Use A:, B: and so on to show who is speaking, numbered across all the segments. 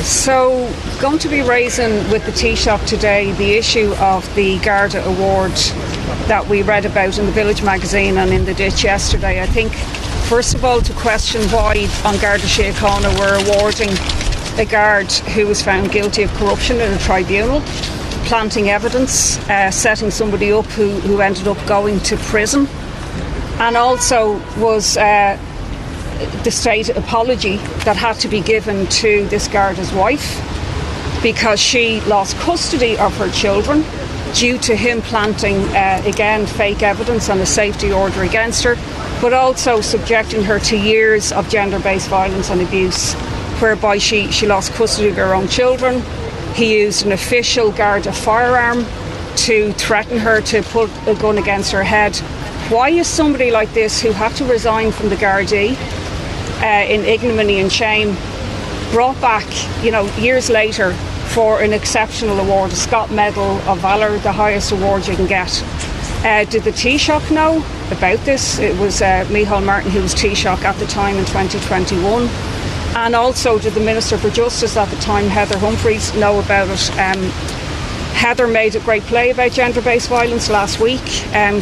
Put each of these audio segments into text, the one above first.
A: So, going to be raising with the Taoiseach today the issue of the Garda Award that we read about in the Village magazine and in the Ditch yesterday. I think, first of all, to question why on Garda Síochána we're awarding a guard who was found guilty of corruption in a tribunal, planting evidence, setting somebody up who ended up going to prison, and also was the state apology that had to be given to this Garda's wife because she lost custody of her children due to him planting, again, fake evidence and a safety order against her, but also subjecting her to years of gender-based violence and abuse, whereby she lost custody of her own children. He used an official Garda firearm to threaten her to put a gun against her head. Why is somebody like this, who had to resign from the Gardaí in ignominy and shame, brought back, years later for an exceptional award, a Scott Medal of Valour, the highest award you can get? Did the Taoiseach know about this? It was Micheál Martin who was Taoiseach at the time in 2021. And also, did the Minister for Justice at the time, Heather Humphreys, know about it? Heather made a great play about gender-based violence last week.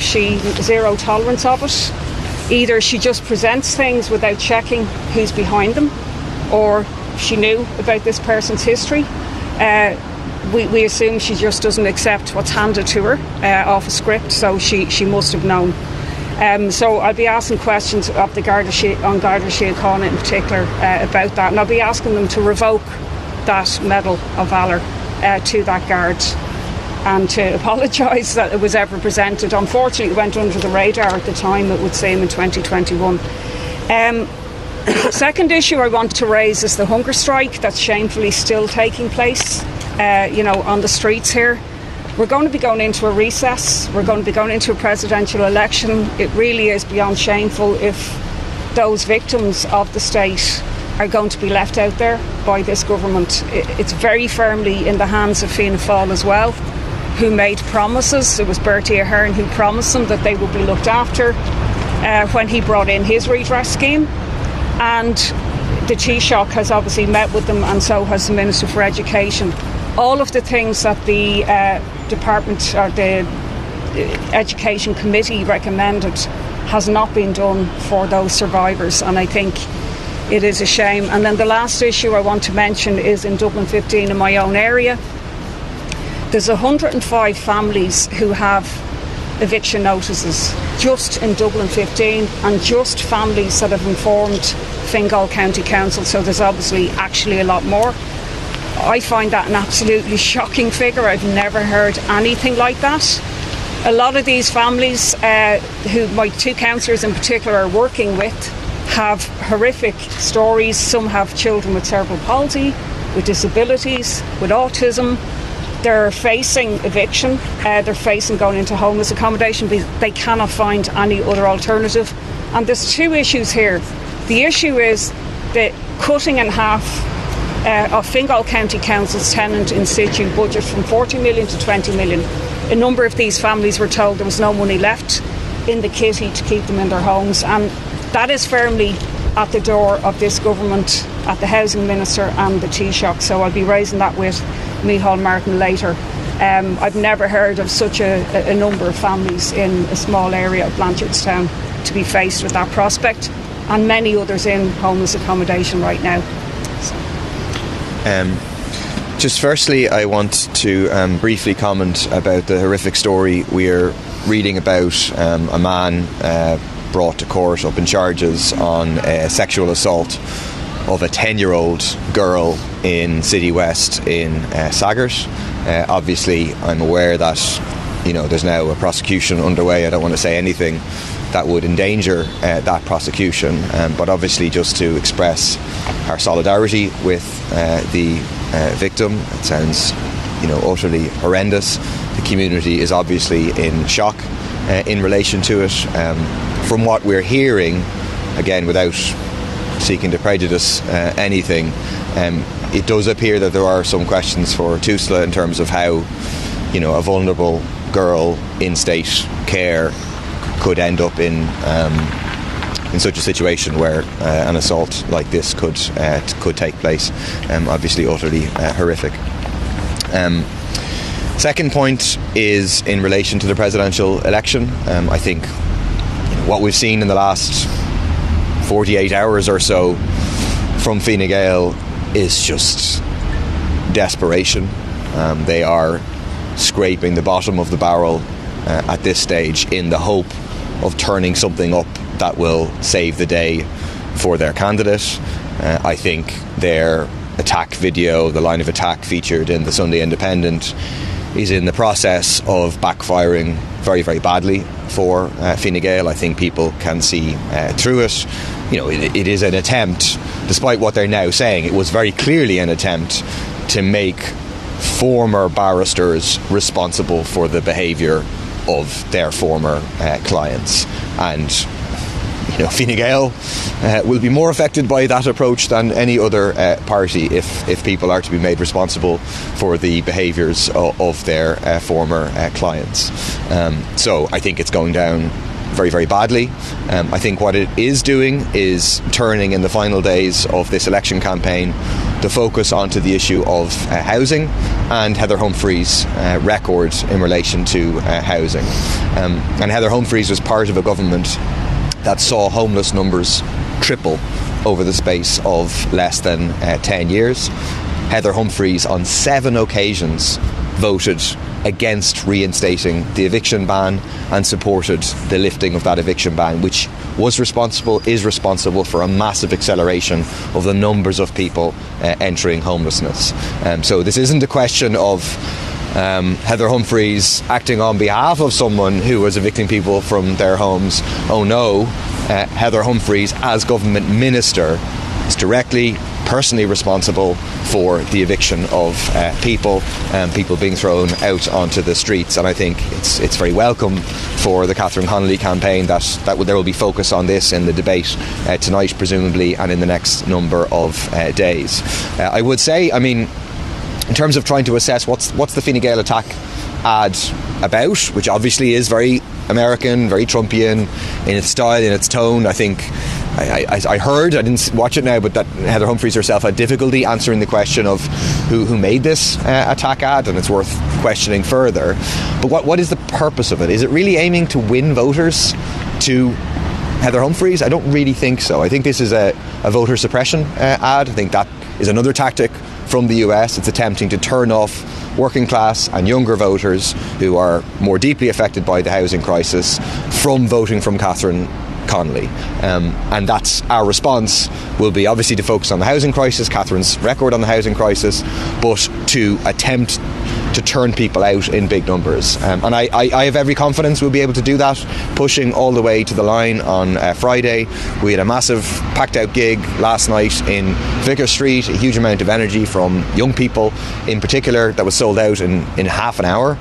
A: She zero tolerance of it. Either she just presents things without checking who's behind them, or she knew about this person's history. We assume she just doesn't accept what's handed to her off a script, so she must have known. So I'll be asking questions of the Garda Síochána in particular about that, and I'll be asking them to revoke that Medal of Valour to that guard and to apologise that it was ever presented. Unfortunately, it went under the radar at the time, it would seem, in 2021. Second issue I want to raise is the hunger strike that's shamefully still taking place, on the streets here. We're going to be going into a recess. We're going to be going into a presidential election. It really is beyond shameful if those victims of the state are going to be left out there by this government. It's very firmly in the hands of Fianna Fáil as well, who made promises. It was Bertie Ahern who promised them that they would be looked after when he brought in his redress scheme. And the Taoiseach has obviously met with them, and so has the Minister for Education. All of the things that the department or the Education Committee recommended has not been done for those survivors, and I think it is a shame. And then the last issue I want to mention is in Dublin 15, in my own area. There's 105 families who have eviction notices just in Dublin 15, and just families that have informed Fingal County Council, so there's obviously actually a lot more. I find that an absolutely shocking figure. I've never heard anything like that. A lot of these families, who my two councillors in particular are working with, have horrific stories. Some have children with cerebral palsy, with disabilities, with autism. They're facing eviction. They're facing going into homeless accommodation because they cannot find any other alternative. And there's two issues here. The issue is the cutting in half of Fingal County Council's tenant in situ budget from 40 million to 20 million. A number of these families were told there was no money left in the kitty to keep them in their homes, and that is firmly at the door of this government, at the Housing Minister and the Taoiseach. So I'll be raising that with Micheál Martin later. I've never heard of such a number of families in a small area of Blanchardstown to be faced with that prospect, and many others in homeless accommodation right now.
B: Just firstly, I want to briefly comment about the horrific story we're reading about. A man brought to court up in charges on sexual assault of a 10-year-old girl in City West in Saggart. Obviously, I'm aware that there's now a prosecution underway. I don't want to say anything that would endanger that prosecution, but obviously just to express our solidarity with the victim. It sounds utterly horrendous. The community is obviously in shock in relation to it. From what we're hearing, again without seeking to prejudice anything, it does appear that there are some questions for TUSLA in terms of how a vulnerable girl in state care could end up in in such a situation where an assault like this could take place. Obviously utterly horrific. Second point is in relation to the presidential election. I think what we've seen in the last 48 hours or so from Fine Gael is just desperation. They are scraping the bottom of the barrel at this stage in the hope of turning something up that will save the day for their candidate. I think their attack video, the line of attack featured in the Sunday Independent, is in the process of backfiring very, very badly for Fine Gael. I think people can see through it. It is an attempt, despite what they're now saying, it was very clearly an attempt to make former barristers responsible for the behaviour of their former clients. And Fine Gael will be more affected by that approach than any other party if people are to be made responsible for the behaviours of their former clients. So I think it's going down very, very badly. I think what it is doing is turning in the final days of this election campaign the focus onto the issue of housing and Heather Humphrey's record in relation to housing. And Heather Humphreys was part of a government that saw homeless numbers triple over the space of less than 10 years. Heather Humphreys on 7 occasions voted against reinstating the eviction ban and supported the lifting of that eviction ban, which is responsible for a massive acceleration of the numbers of people entering homelessness. So this isn't a question of Heather Humphreys acting on behalf of someone who was evicting people from their homes. Oh no, Heather Humphreys as government minister is directly, personally responsible for the eviction of people being thrown out onto the streets. And I think it's very welcome for the Catherine Connolly campaign that there will be focus on this in the debate tonight, presumably, and in the next number of days. I would say, in terms of trying to assess what's the Fine Gael attack ad about, which obviously is very American, very Trumpian in its style, in its tone. I think I heard, I didn't watch it now, but that Heather Humphreys herself had difficulty answering the question of who made this attack ad, and it's worth questioning further. But what is the purpose of it? Is it really aiming to win voters to Heather Humphreys? I don't really think so. I think this is a voter suppression ad. I think that is another tactic from the US. It's attempting to turn off working class and younger voters who are more deeply affected by the housing crisis from voting from Catherine Connolly. And that's our response will be obviously to focus on the housing crisis, Catherine's record on the housing crisis, but to attempt to turn people out in big numbers. And I have every confidence we'll be able to do that, pushing all the way to the line on Friday. We had a massive packed out gig last night in Vicar Street, a huge amount of energy from young people in particular that was sold out in half an hour.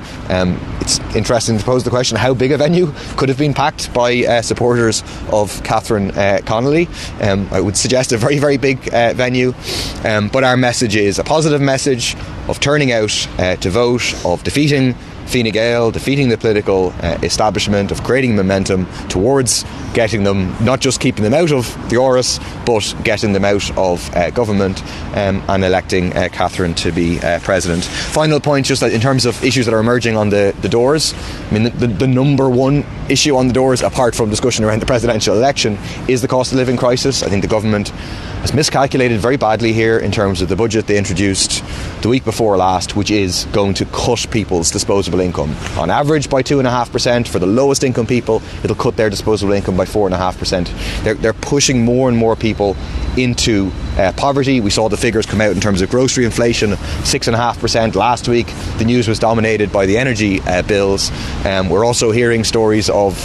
B: It's interesting to pose the question, how big a venue could have been packed by supporters of Catherine Connolly? I would suggest a very, very big venue. But our message is a positive message of turning out to vote, of defeating Fine Gael, defeating the political establishment, of creating momentum towards getting them, not just keeping them out of the Áras, but getting them out of government and electing Catherine to be president. Final point, just that in terms of issues that are emerging on the doors, the number one issue on the doors, apart from discussion around the presidential election, is the cost of living crisis. I think the government has miscalculated very badly here in terms of the budget they introduced the week before last, which is going to cut people's disposable income on average by 2.5%. For the lowest income people, it'll cut their disposable income by 4.5%. They're pushing more and more people into poverty. We saw the figures come out in terms of grocery inflation, 6.5% last week. The news was dominated by the energy bills. We're also hearing stories of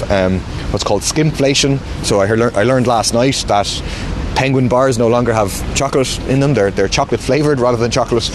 B: what's called skimflation. So I learned last night that Penguin bars no longer have chocolate in them. They're chocolate flavoured rather than chocolate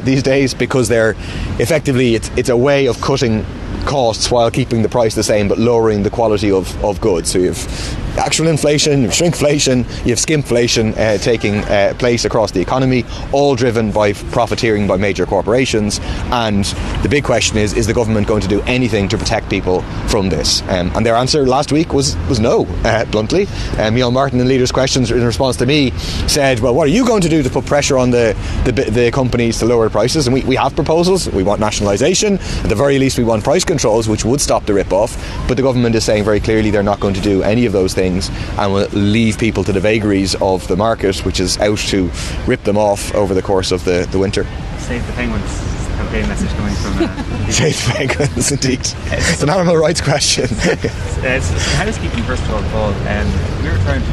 B: these days, because they're effectively, it's a way of cutting costs while keeping the price the same but lowering the quality of goods. So you have actual inflation, you have shrinkflation, you have skimflation taking place across the economy, all driven by profiteering by major corporations. And the big question is the government going to do anything to protect people from this? And their answer last week was no, bluntly. Neil Martin in Leaders' Questions in response to me said, well, what are you going to do to put pressure on the companies to lower prices? And we have proposals. We want nationalisation. At the very least, we want price controls, which would stop the rip-off. But the government is saying very clearly they're not going to do any of those things and will leave people to the vagaries of the market, which is out to rip them off over the course of the winter.
C: Save the penguins. Campaign message coming from
B: Save the penguins, indeed. It's an animal rights question.
C: It's housekeeping, first of all, Paul. We were trying to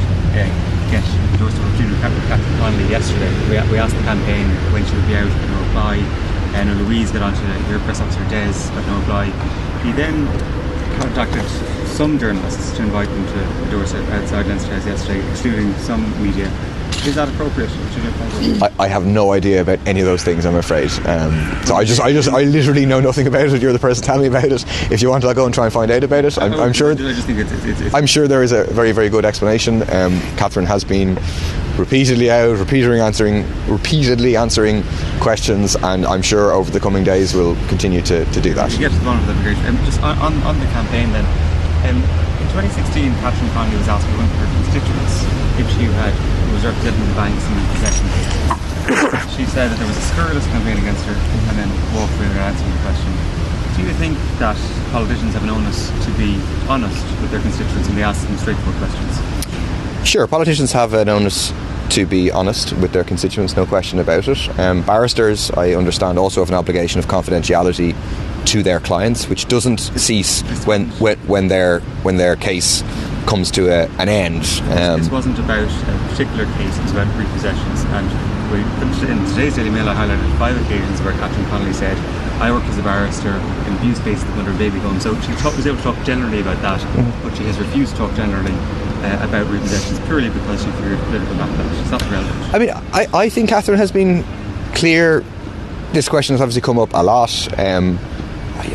C: get endorsed over June Catherine Connolly yesterday. We asked the campaign when she would be out, got no reply. And Louise got on to your press officer Des, got no reply. He then contacted some journalists to invite them to endorse it outside Leinster House yesterday, excluding some media. Is that appropriate?
B: I have no idea about any of those things, I'm afraid. So I literally know nothing about it. You're the person telling me about it. If you want, I'll go and try and find out about it. I'm sure.
C: I just think it's
B: I'm sure there is a very, very good explanation. Catherine has been repeatedly answering questions, and I'm sure over the coming days we'll continue to do that.
C: Get to the bottom of that, great. Just on the campaign then. In 2016, Catherine Connolly was asked by one of her constituents if she was representing the banks and possession. She said that there was a scurrilous campaign against her, and then walked away without answering the question. Do you think that politicians have an onus to be honest with their constituents when they ask them straightforward questions?
B: Sure, politicians have an onus to be honest with their constituents, no question about it. Barristers, I understand, also have an obligation of confidentiality to their clients, which doesn't cease when their case comes to an end.
C: This wasn't about a particular case, it was about repossessions, and in today's Daily Mail I highlighted 5 occasions where Catherine Connolly said, I worked as a barrister in abuse cases under a baby home. So she was able to talk generally about that, but she has refused to talk generally about repossessions purely because she feared political backlash. It's not relevant.
B: I mean, I think Catherine has been clear. This question has obviously come up a lot.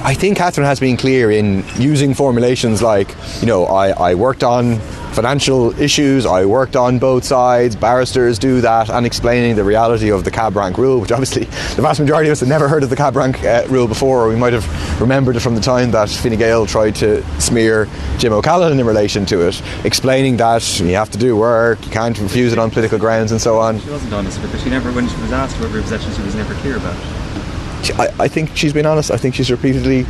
B: I think Catherine has been clear in using formulations like, I worked on financial issues, I worked on both sides, barristers do that, and explaining the reality of the cab rank rule, which obviously the vast majority of us had never heard of the cab rank rule before, or we might have remembered it from the time that Fine Gael tried to smear Jim O'Callaghan in relation to it, explaining that you have to do work, you can't refuse it on political grounds and so on.
C: She wasn't honest with it. When she was asked about repossessions, she was never clear about it.
B: I think she's been honest. I think she's repeatedly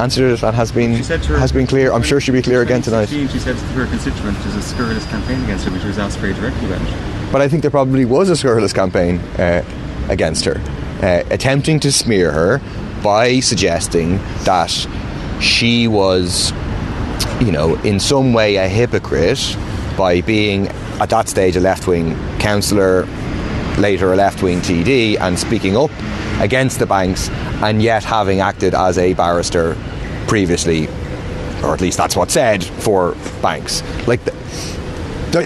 B: answered it and has been clear. I'm sure she'll be clear again tonight.
C: She said to her constituent there's a scurrilous campaign against her, which was asked very directly about it.
B: But I think there probably was a scurrilous campaign against her, attempting to smear her by suggesting that she was, in some way a hypocrite by being, at that stage, a left-wing councillor, later a left-wing TD, and speaking up against the banks, and yet having acted as a barrister previously, or at least that's what's said, for banks.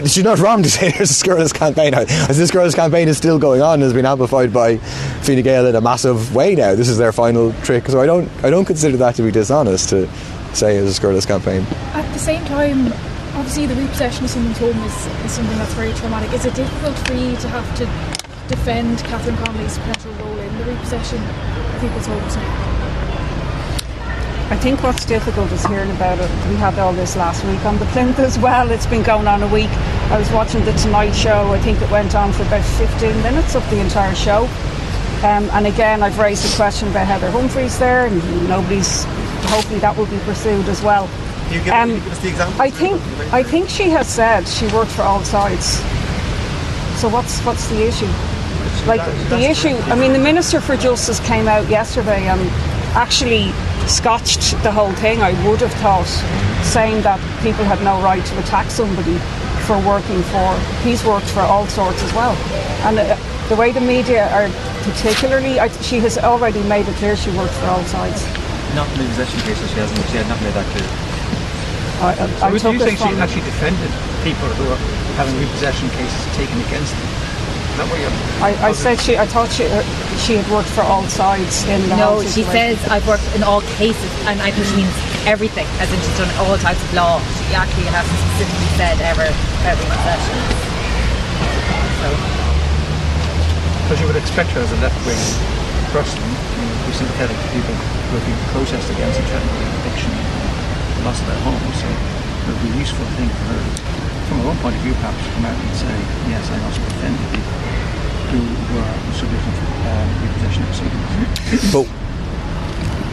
B: She's not wrong to say there's a scurrilous campaign. As this scurrilous campaign is still going on, has been amplified by Fine Gael in a massive way now. This is their final trick. So I don't consider that to be dishonest to say it's a scurrilous campaign.
D: At the same time, obviously the repossession of someone's home is something that's very traumatic. Is it difficult for you to have to defend Catherine Connolly's potential role in the repossession of people's homes now?
A: I think what's difficult is hearing about it. We had all this last week on the plinth as well. It's been going on a week. I was watching the Tonight Show. I think it went on for about 15 minutes of the entire show. And again, I've raised a question about Heather Humphreys there, and hopefully that will be pursued as well.
C: Can you give us the example?
A: I think she has said she worked for all sides. So what's the issue? The Minister for Justice came out yesterday and actually scotched the whole thing, I would have thought, saying that people had no right to attack somebody for working for, he's worked for all sorts as well. And the way the media are particularly, she has already made it clear she worked for all sides.
C: Not in the possession cases, she had not made that clear.
E: So would you think she actually defended people who are having repossession cases taken against them?
A: I thought she had worked for all sides in the whole situation.
F: No, she says I've worked in all cases, and I think she means everything, as in she's done all types of law. She actually hasn't specifically said ever about repossession.
E: Because you would expect her as a left-wing person to be sympathetic to people who have been protest against and threatened eviction. lost their home. So it would be a useful thing for her, from her own point of view, perhaps, to come out and say, yes, I also defended people who were subject to repossession proceedings.
B: But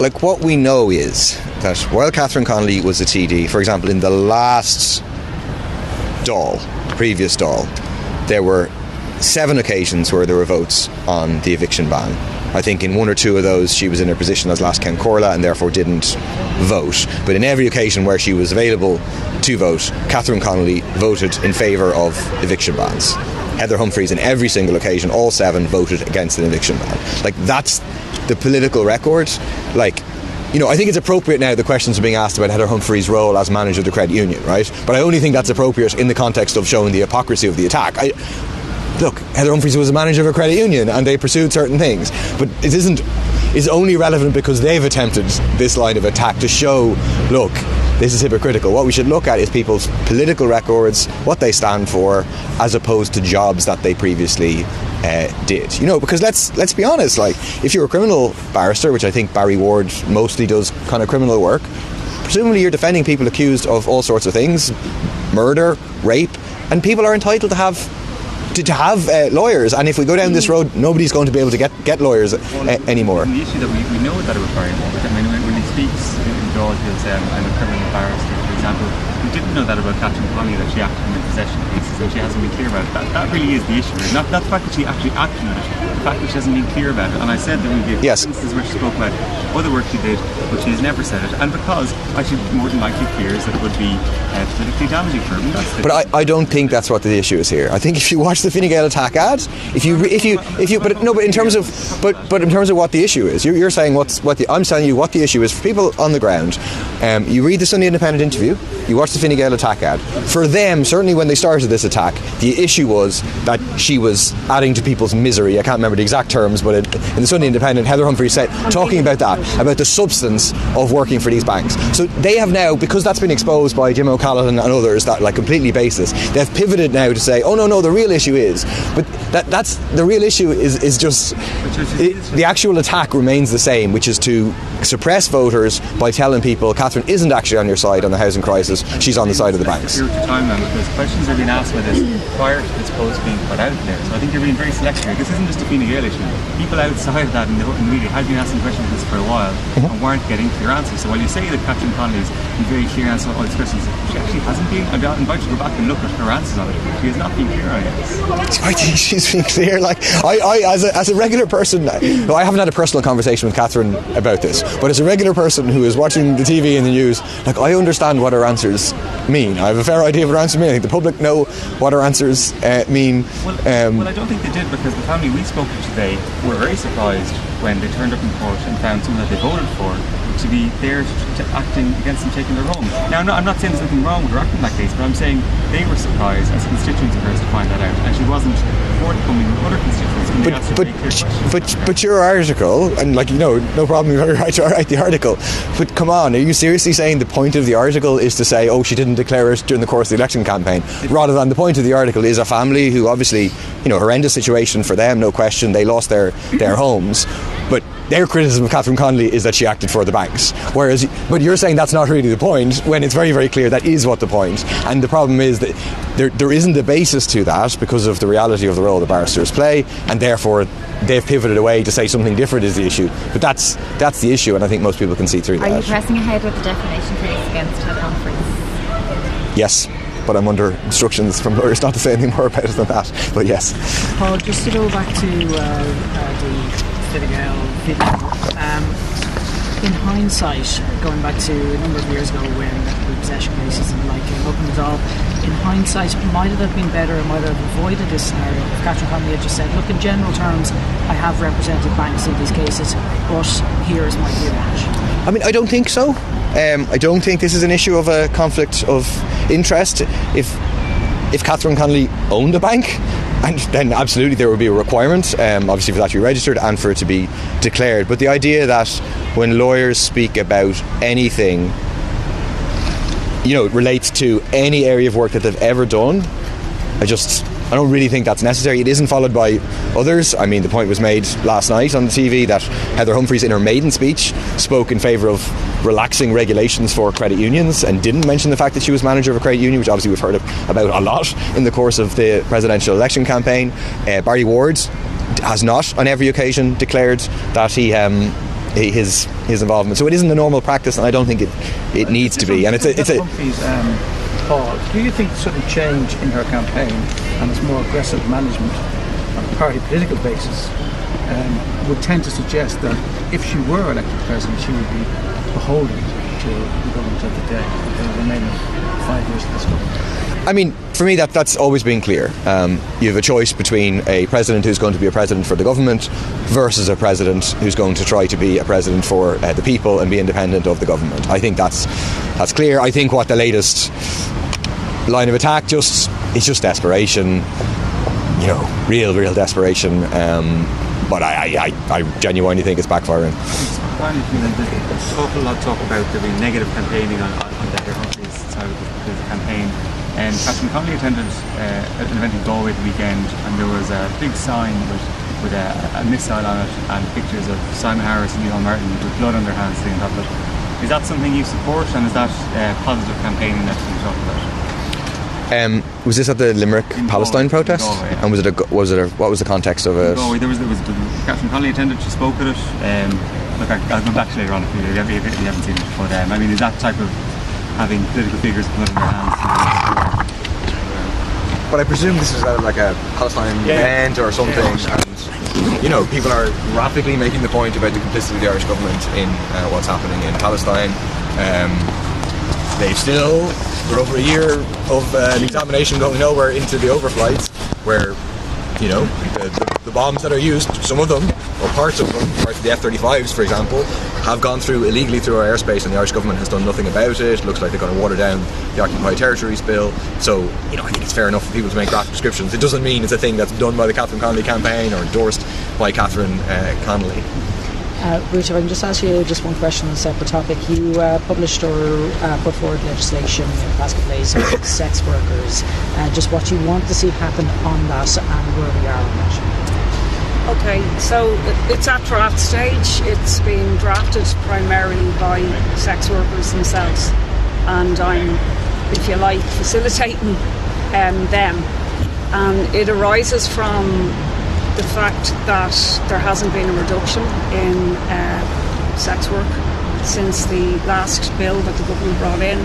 B: like, what we know is that while Catherine Connolly was a TD, for example, in the last previous Dáil, there were 7 occasions where there were votes on the eviction ban. I think in 1 or 2 of those she was in her position as last Count Corla and therefore didn't vote. But in every occasion where she was available to vote, Catherine Connolly voted in favour of eviction bans. Heather Humphreys, in every single occasion, all 7 voted against an eviction ban. Like, that's the political record. Like, you know, I think it's appropriate now, the questions are being asked about Heather Humphreys' role as manager of the credit union, right? But I only think that's appropriate in the context of showing the hypocrisy of the attack. Look, Heather Humphreys was a manager of a credit union and they pursued certain things, but it's only relevant because they've attempted this line of attack to show, look, this is hypocritical. What we should look at is people's political records, what they stand for, as opposed to jobs that they previously did. You know, because let's be honest, like, if you're a criminal barrister, which I think Barry Ward mostly does kind of criminal work, presumably you're defending people accused of all sorts of things, murder, rape, and people are entitled to have lawyers, and if we go down this road, nobody's going to be able to get lawyers anymore.
C: The issue that we know that it was Barry Ward. I mean, when he speaks in Dáil, he'll say, I'm a criminal barrister, for example. We didn't know that about Catherine Connolly, that she acted in possession cases, and she hasn't been clear about it. That really is the issue. Not the fact that she actually acted in it, the fact that she hasn't been clear about it. And I said that we gave instances where she spoke about other work she did, but she has never said it. And because actually more than likely fears that it would be politically damaging for her.
B: But I don't think that's what the issue is here. I think if you watch the Fine Gael attack ad, but in terms of what the issue is, you're saying I'm telling you what the issue is for people on the ground. You read the Sunday Independent interview, you watch the Fine Gael attack ad. For them, certainly when they started this attack, the issue was that she was adding to people's misery. I can't remember the exact terms, but in the Sunday Independent, Heather Humphreys said, talking about that, about the substance of working for these banks. So they have now, because that's been exposed by Jim O'Callaghan and others, that like completely baseless, they've pivoted now to say, oh no, the real issue is, but that's the real issue is just the actual attack remains the same, which is to suppress voters by telling people Catherine isn't actually on your side on the housing crisis, she's on the side of the banks.
C: Because questions are being asked about this prior to this post being put out there, so I think you're being very selective here. This isn't just a Fine Gael issue. People outside of that in the media have been asking questions about this for a while and weren't getting clear answers. So while you say that Catherine Connolly's been very clear answers on all these questions, she actually hasn't been. I'd invite you to go back and look at her answers on it. She has not been clear on it.
B: I think she's been clear. Like, I as a regular person, I haven't had a personal conversation with Catherine about this, but as a regular person who is watching the TV and the news, like, I understand what her answers mean. I have a fair idea of what her answers mean. I think the public know what her answers mean.
C: Well, I don't think they did, because the family we spoke to today were very surprised when they turned up in court and found someone that they voted for to be there acting against them taking their home. Now, I'm not saying there's nothing wrong with her acting in that case, but I'm saying they were surprised as constituents of hers to find that out, and she wasn't forthcoming with other constituents.
B: But your article, and like, you know, no problem, you're right to write the article, but come on, are you seriously saying the point of the article is to say, oh, she didn't declare it during the course of the election campaign, rather than the point of the article is a family who obviously, you know, horrendous situation for them, no question, they lost their homes, but their criticism of Catherine Connolly is that she acted for the banks. But you're saying that's not really the point, when it's very, very clear that is what the point. And the problem is that there isn't a basis to that because of the reality of the role the barristers play, and therefore they've pivoted away to say something different is the issue. But that's the issue, and I think most people can see through that.
F: Are you pressing ahead with the defamation case against Heather Humphreys?
B: Yes, but I'm under instructions from lawyers not to say anything more about it than that. But yes.
E: Paul, just to go back to the Fine Gael video. In hindsight, going back to a number of years ago when repossession cases and the like came up in the Dáil, in hindsight, might it have been better, or might it have avoided this scenario if Catherine Connolly had just said, look, in general terms, I have represented banks in these cases, but here is my view on it?
B: I mean, I don't think so. I don't think this is an issue of a conflict of interest. If Catherine Connolly owned a bank, and then absolutely there would be a requirement, obviously, for that to be registered and for it to be declared. But the idea that when lawyers speak about anything, you know, it relates to any area of work that they've ever done, I don't really think that's necessary. It isn't followed by others. I mean, the point was made last night on the TV that Heather Humphreys in her maiden speech spoke in favour of relaxing regulations for credit unions and didn't mention the fact that she was manager of a credit union, which obviously we've heard about a lot in the course of the presidential election campaign. Barry Ward has not on every occasion declared that his involvement. So it isn't a normal practice, and I don't think it needs to be. And it's a
G: Humphreys, Paul, do you think sudden change in her campaign and its more aggressive management on a party political basis would tend to suggest that if she were elected president, she would be beholden to the government of the day for the remaining 5 years of this government?
B: I mean, for me, that's always been clear. You have a choice between a president who's going to be a president for the government versus a president who's going to try to be a president for the people and be independent of the government. I think that's clear. I think what the latest line of attack it's just desperation, real desperation. But I genuinely think it's backfiring.
C: Finally, there's an awful lot of talk about there being negative campaigning on Heather Humphreys' side of the campaign. And Catherine Connolly attended an event in Galway the weekend, and there was a big sign with a missile on it and pictures of Simon Harris and Neil Martin with blood on their hands sitting on top of it. Is that something you support, and is that positive campaigning that you talk about?
B: Was this at the Limerick Palestine protest?
C: Galway, yeah.
B: And what was the context of it?
C: Galway, there was Catherine Connolly attended. She spoke at it. Look, I'll come back to later on if you haven't seen it. But I mean, is that type of having political figures put in their hands?
B: But I presume this is like a Palestine event or something, and people are rapidly making the point about the complicity of the Irish government in what's happening in Palestine. They've still got over a year of an examination going nowhere into the overflights, where the bombs that are used, some of them, or parts of the F-35s, for example, have gone through illegally through our airspace, and the Irish government has done nothing about it. Looks like they're going to water down the Occupied Territories bill. So, I think it's fair enough for people to make graphic descriptions. It doesn't mean it's a thing that's done by the Catherine Connolly campaign or endorsed by Catherine Connolly.
E: Ruth, if I can just ask you just one question on a separate topic. You published or put forward legislation in the past couple of days about sex workers. Just what you want to see happen on that and where we are on that.
A: Okay, so it's at draft stage. It's being drafted primarily by sex workers themselves, and I'm, if you like, facilitating them. And it arises from the fact that there hasn't been a reduction in sex work since the last bill that the government brought in.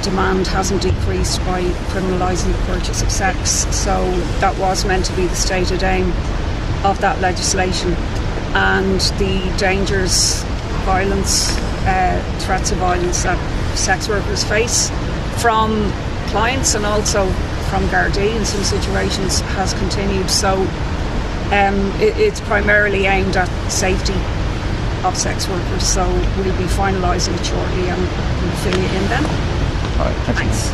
A: Demand hasn't decreased by criminalising the purchase of sex, so that was meant to be the stated aim of that legislation. And the dangers, violence, threats of violence that sex workers face from clients and also from Gardaí in some situations has continued. So it's primarily aimed at safety of sex workers. So we'll be finalising it shortly and we'll fill you in then.
C: All right, thanks.